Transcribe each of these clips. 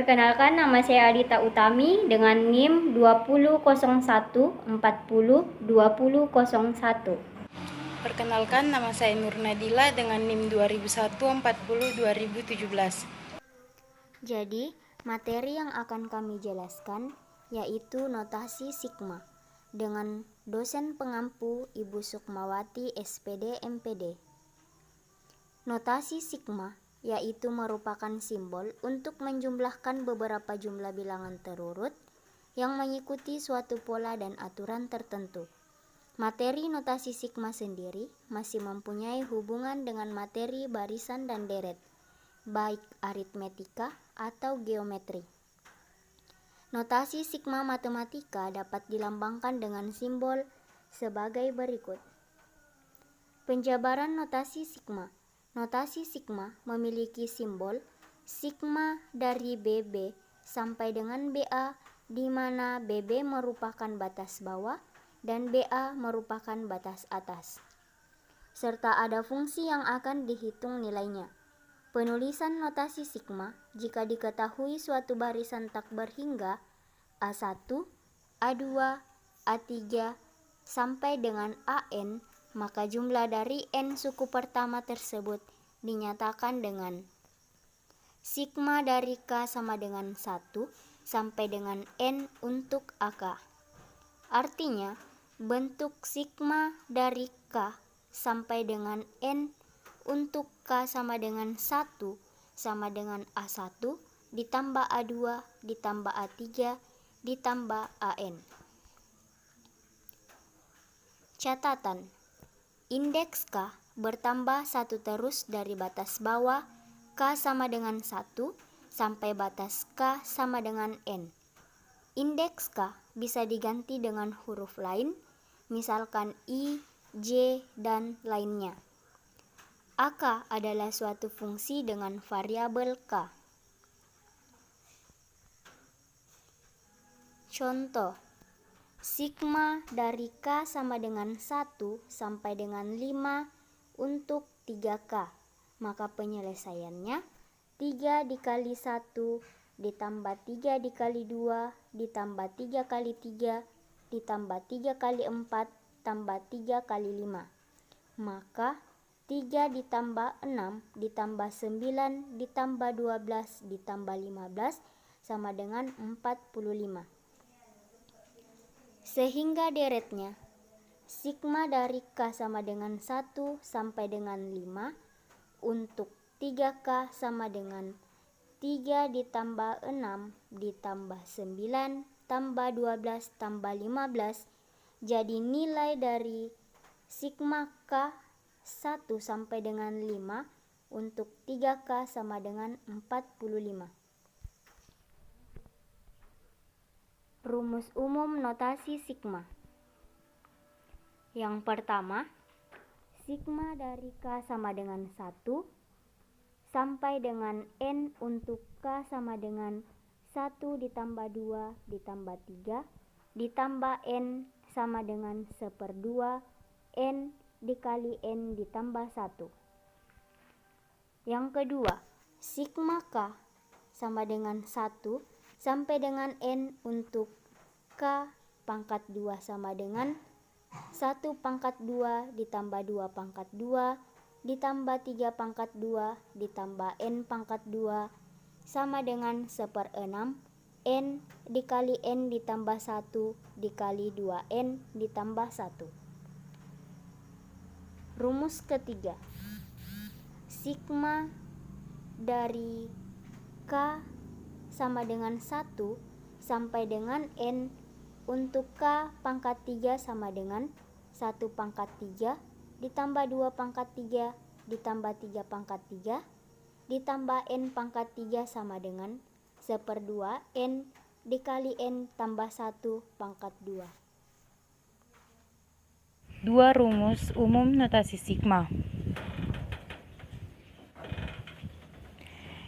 Perkenalkan, nama saya Adita Utami dengan NIM 2001402001. Perkenalkan, nama saya Nur Nadila dengan NIM 2001402017. Jadi, materi yang akan kami jelaskan yaitu notasi sigma dengan dosen pengampu Ibu Sukmawati SPD MPD. Notasi sigma yaitu merupakan simbol untuk menjumlahkan beberapa jumlah bilangan terurut yang mengikuti suatu pola dan aturan tertentu. Materi notasi sigma sendiri masih mempunyai hubungan dengan materi barisan dan deret, baik aritmetika atau geometri. Notasi sigma matematika dapat dilambangkan dengan simbol sebagai berikut. Penjabaran notasi sigma. Notasi sigma memiliki simbol sigma dari BB sampai dengan BA, di mana BB merupakan batas bawah dan BA merupakan batas atas, serta ada fungsi yang akan dihitung nilainya. Penulisan notasi sigma jika diketahui suatu barisan tak berhingga A1, A2, A3 sampai dengan AN, maka jumlah dari N suku pertama tersebut dinyatakan dengan sigma dari K sama dengan 1 sampai dengan N untuk AK. Artinya, bentuk sigma dari K sampai dengan N untuk K sama dengan 1 sama dengan A1 ditambah A2 ditambah A3 ditambah AN. Catatan: indeks K bertambah 1 terus dari batas bawah K sama dengan 1 sampai batas K sama dengan N. Indeks K bisa diganti dengan huruf lain, misalkan I, J, dan lainnya. AK adalah suatu fungsi dengan variabel K. Contoh: sigma dari K sama dengan 1 sampai dengan 5 untuk 3K, maka penyelesaiannya 3 dikali 1 ditambah 3 dikali 2 ditambah 3 kali 3 ditambah 3 kali 4 tambah 3 kali 5. Maka 3 ditambah 6 ditambah 9 ditambah 12 ditambah 15 sama dengan 45. Sehingga deretnya sigma dari K sama dengan 1 sampai dengan 5 untuk 3K sama dengan 3 ditambah 6 ditambah 9 tambah 12 tambah 15. Jadi nilai dari sigma K 1 sampai dengan 5 untuk 3K sama dengan 45. Rumus umum notasi sigma. Yang pertama, sigma dari K sama dengan 1 sampai dengan N untuk K sama dengan 1 ditambah 2 ditambah 3 ditambah N sama dengan 1/2 N dikali N ditambah 1. Yang kedua, sigma K sama dengan 1 sampai dengan N untuk K pangkat 2 sama dengan 1 pangkat 2 ditambah 2 pangkat 2 ditambah 3 pangkat 2 ditambah N pangkat 2 sama dengan 1/6 N dikali N ditambah 1 dikali 2N ditambah 1. Rumus ketiga, sigma dari K sama dengan 1 sampai dengan N untuk K pangkat 3 sama dengan 1 pangkat 3 ditambah 2 pangkat 3 ditambah 3 pangkat 3 ditambah N pangkat 3 sama dengan 1/2 N dikali N tambah 1 pangkat 2. Dua rumus umum notasi sigma.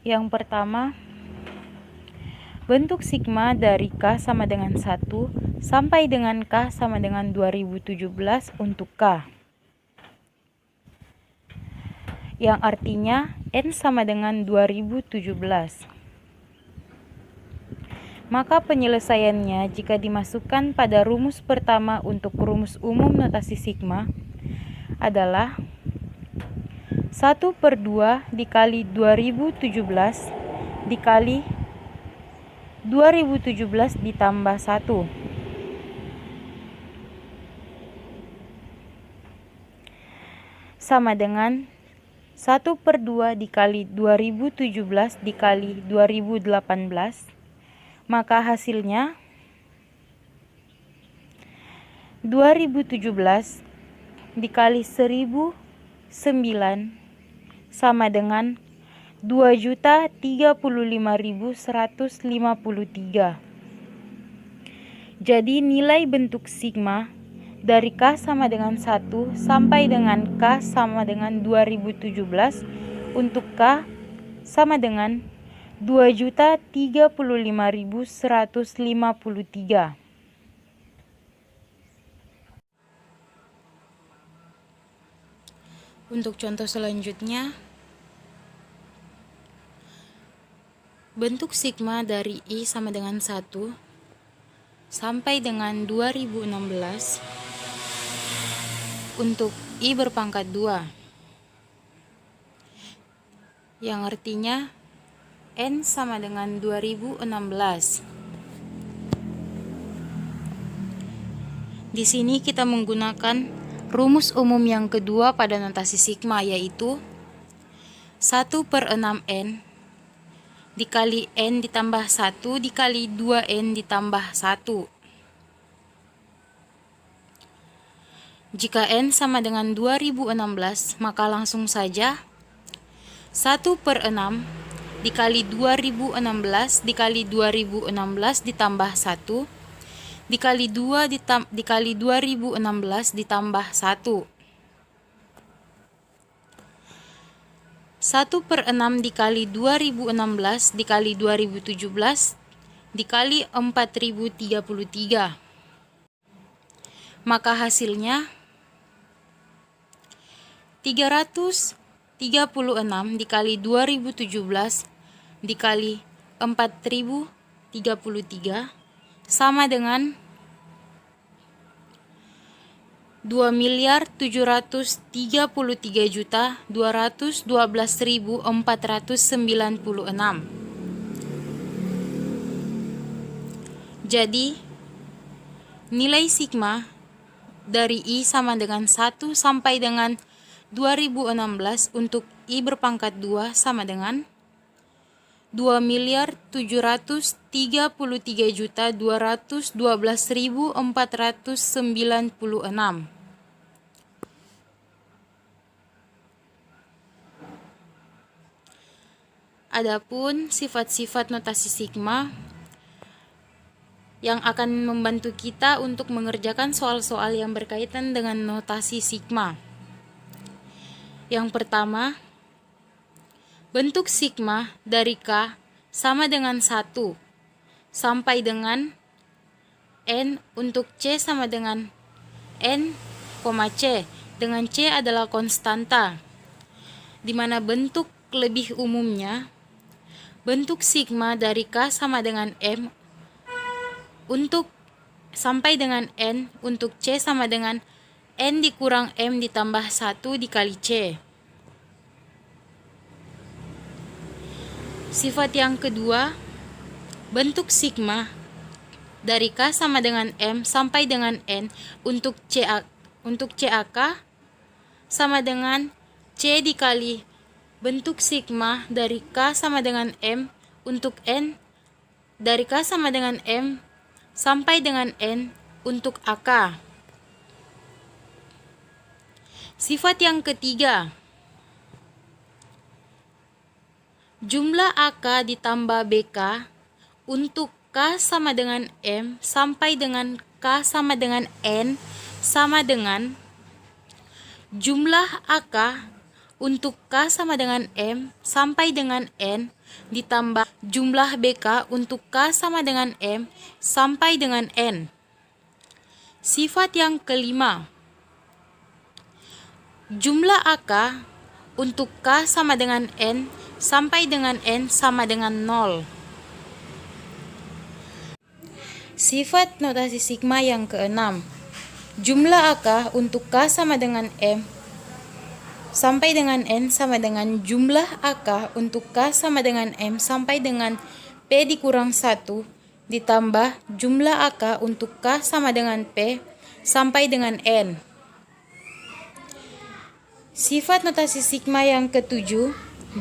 Yang pertama, bentuk sigma dari K sama dengan 1 sampai dengan K sama dengan 2017 untuk K, yang artinya N sama dengan 2017. Maka penyelesaiannya jika dimasukkan pada rumus pertama untuk rumus umum notasi sigma adalah 1/2 dikali 2017 dikali 2017 ditambah 1 sama dengan 1/2 dikali 2017 dikali 2018, maka hasilnya 2017 dikali 1009 sama dengan 2.035.153. Jadi nilai bentuk sigma dari K sama dengan 1 sampai dengan K sama dengan 2017 untuk K sama dengan 2.035.153. Untuk contoh selanjutnya, bentuk sigma dari I sama dengan 1 sampai dengan 2016 untuk I berpangkat 2, yang artinya N sama dengan 2016. Di sini kita menggunakan rumus umum yang kedua pada notasi sigma, yaitu 1/6N dikali N ditambah 1 dikali 2N ditambah 1. Jika N sama dengan 2016, maka langsung saja 1/6 dikali 2016 dikali 2016 ditambah 1 dikali 2 dikali 2016 ditambah 1. 1/6 dikali 2016 dikali 2017 dikali 4033. Maka hasilnya 336 dikali 2017 dikali 4033 sama dengan 2.733.212.496. Jadi nilai sigma dari I sama dengan 1 sampai dengan 2016 untuk I berpangkat 2 sama dengan 2.733.212.496. Adapun sifat-sifat notasi sigma yang akan membantu kita untuk mengerjakan soal-soal yang berkaitan dengan notasi sigma. Yang pertama, bentuk sigma dari K sama dengan 1 sampai dengan N untuk C sama dengan N, C, dengan C adalah konstanta, di mana bentuk lebih umumnya bentuk sigma dari K sama dengan M untuk sampai dengan N untuk C sama dengan N dikurang M ditambah 1 dikali C. Sifat yang kedua, bentuk sigma dari K sama dengan M sampai dengan N untuk CAK sama dengan C dikali bentuk sigma dari K sama dengan M untuk N dari K sama dengan M sampai dengan N untuk AK. Sifat yang ketiga, jumlah AK ditambah BK untuk K sama dengan M sampai dengan K sama dengan N sama dengan jumlah AK untuk K sama dengan M sampai dengan N ditambah jumlah BK untuk K sama dengan M sampai dengan N. Sifat yang kelima, jumlah AK untuk K sama dengan N sampai dengan N sama dengan 0. Sifat notasi sigma yang keenam. Jumlah AK untuk K sama dengan M sampai dengan N sama dengan jumlah AK untuk K sama dengan M sampai dengan P dikurang 1 ditambah jumlah AK untuk K sama dengan P sampai dengan N. Sifat notasi sigma yang ketujuh.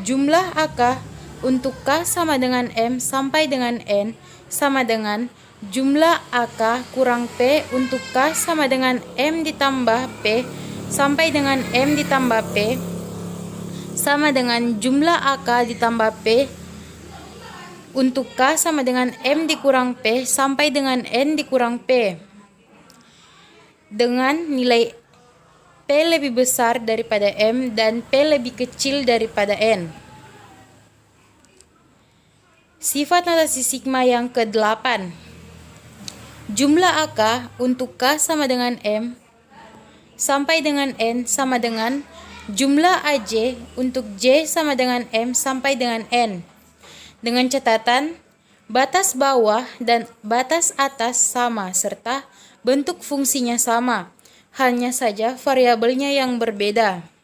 Jumlah AK untuk K sama dengan M sampai dengan N sama dengan jumlah AK kurang P untuk K sama dengan M ditambah P sampai dengan M ditambah P sama dengan jumlah AK ditambah P untuk K sama dengan M dikurang P sampai dengan N dikurang P dengan nilai P lebih besar daripada M dan P lebih kecil daripada N. Sifat notasi sigma yang ke-8. Jumlah AK untuk K sama dengan M sampai dengan N sama dengan jumlah AJ untuk J sama dengan M sampai dengan N. Dengan catatan, batas bawah dan batas atas sama serta bentuk fungsinya sama, hanya saja variabelnya yang berbeda.